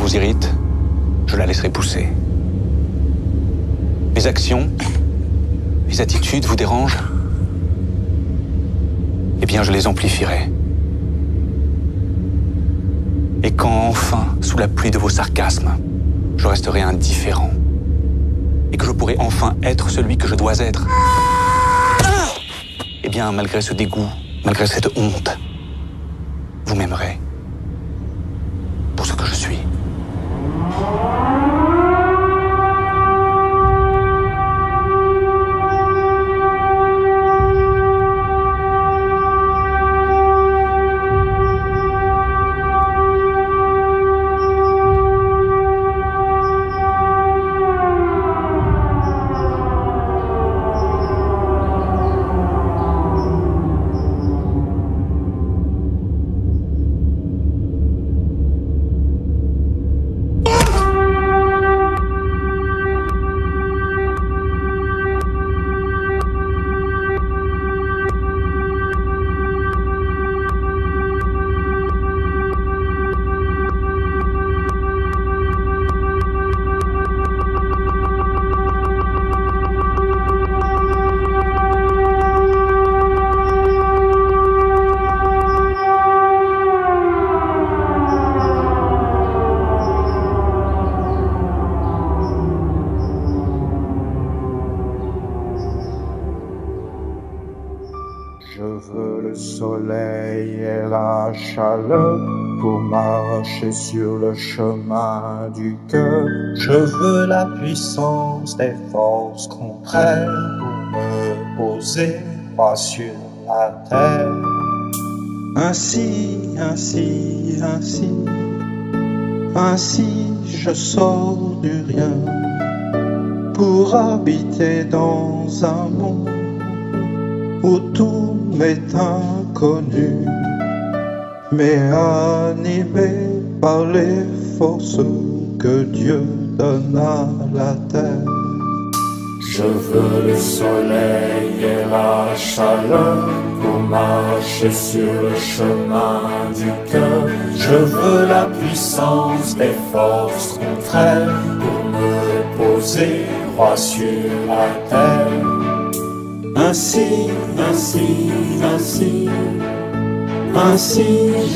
vous irrite, je la laisserai pousser. Mes actions, mes attitudes vous dérangent? Eh bien, je les amplifierai. Et quand enfin, sous la pluie de vos sarcasmes, je resterai indifférent, et que je pourrai enfin être celui que je dois être, eh bien, malgré ce dégoût, malgré cette honte, vous m'aimerez pour ce que je suis. Je veux le soleil et la chaleur pour marcher sur le chemin du cœur. Je veux la puissance des forces contraires pour me poser droit sur la terre. Ainsi, je sors du rien pour habiter dans un monde où tout m'est inconnu, mais animé par les forces que Dieu donne à la terre. Je veux le soleil et la chaleur pour marcher sur le chemin du cœur. Je veux la puissance des forces contraires pour me poser droit sur la terre. Ainsi,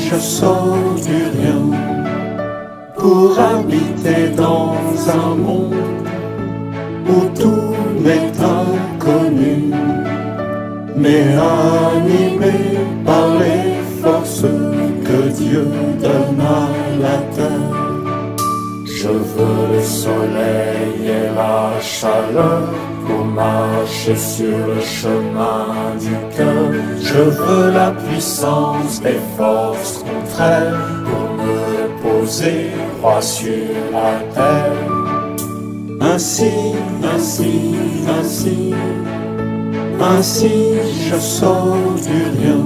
je sors du rien pour habiter dans un monde où tout m'est inconnu, mais animé par les forces que Dieu donne à la terre. Je veux le soleil et la chaleur pour marcher sur le chemin du cœur. Je veux la puissance des forces contraires pour me poser droit sur la terre. Ainsi, je sors du rien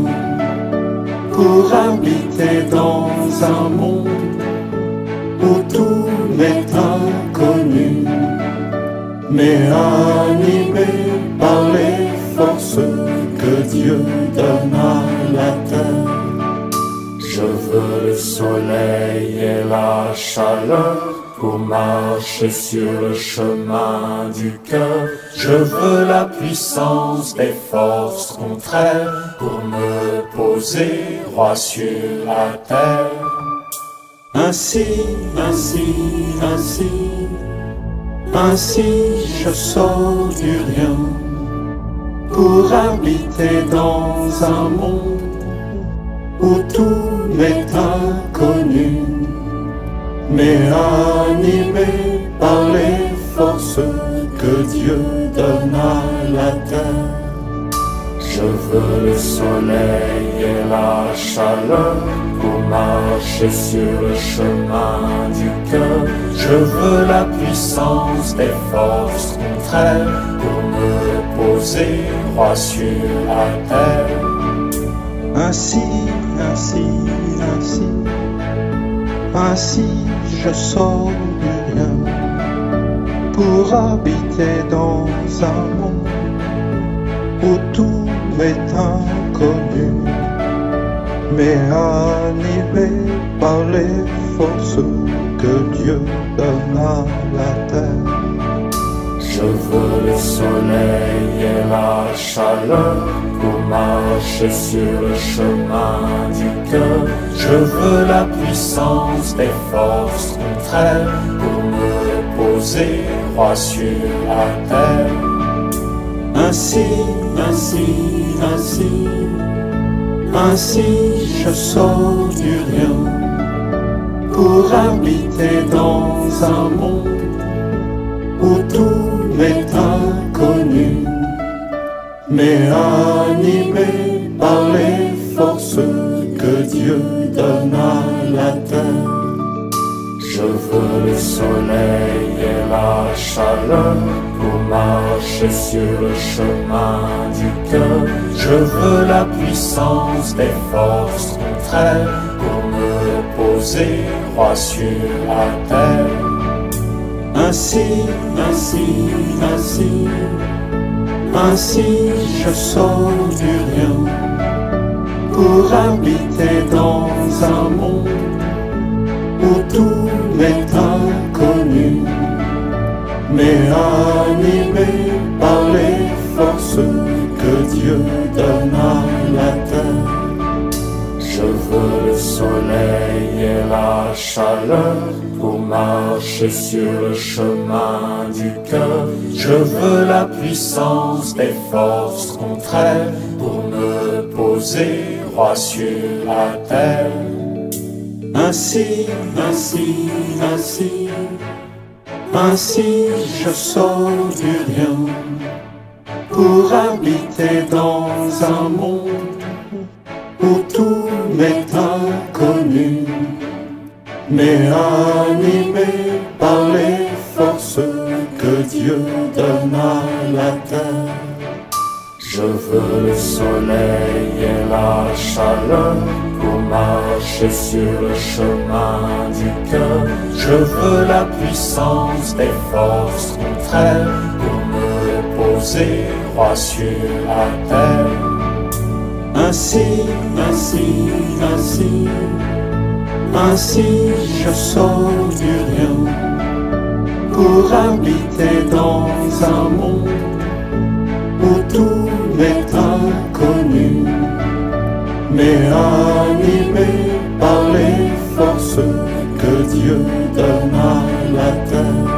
pour habiter dans un monde où tout m'est inconnu, mais animé par les forces que Dieu donne à la terre. Je veux le soleil et la chaleur pour marcher sur le chemin du cœur. Je veux la puissance des forces contraires pour me poser droit sur la terre. Ainsi, je sors du rien pour habiter dans un monde où tout m'est inconnu, mais animé par les forces que Dieu donne à la terre. Je veux le soleil et la chaleur pour marcher sur le chemin du cœur. Je veux la puissance des forces contraires pour me poser droit sur la terre. Ainsi, je sors du rien pour habiter dans un monde où tout m'est inconnu, mais animé par les forces que que Dieu donne à la terre. Je veux le soleil et la chaleur pour marcher sur le chemin du cœur. Je veux la puissance des forces contraires pour me reposer droit sur la terre. Ainsi, je sors du rien pour habiter dans un monde où tout m'est inconnu, mais animé par les forces que Dieu donne à la terre. Je veux le soleil et la chaleur pour marcher sur le chemin du cœur. Je veux la puissance des forces contraires pour me reposer droit sur la terre. Ainsi, je sors du rien pour habiter dans un monde où tout m'est inconnu, mais animé par les forces que Dieu donne à la terre. Je veux le soleil et la chaleur pour marcher sur le chemin du cœur. Je veux la puissance des forces contraires pour me poser droit sur la terre. Ainsi, je sors du rien pour habiter dans un monde où tout m'est inconnu, mais animé par les forces que Dieu donne à la terre. Je veux le soleil et la chaleur pour marcher sur le chemin du cœur. Je veux la puissance des forces contraires pour me reposer droit sur la terre. Ainsi, je sors du rien pour habiter dans un monde où tout m'est inconnu, mais animé par les forces que Dieu donne à la terre.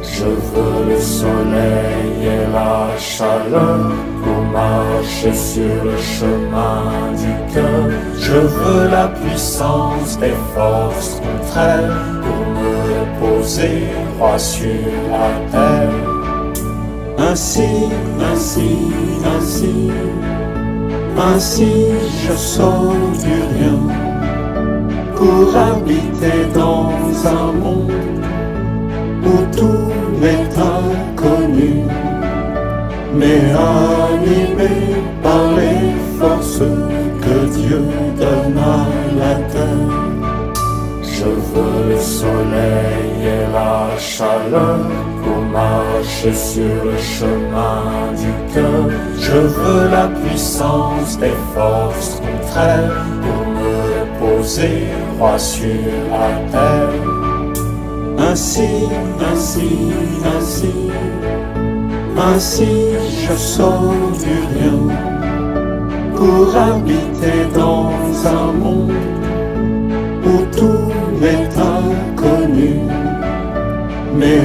Je veux le soleil et la chaleur pour marcher sur le chemin du cœur. Je veux la puissance des forces contraires pour me reposer droit sur la terre. Ainsi, je sors du rien pour habiter dans un monde où tout m'est inconnu, mais animé par les forces que Dieu donne à la terre. Je veux le soleil et la chaleur pour marcher sur le chemin du cœur. Je veux la puissance des forces contraires pour me reposer droit sur la terre. Ainsi, je sors du rien pour habiter dans un monde où tout m'est inconnu, mais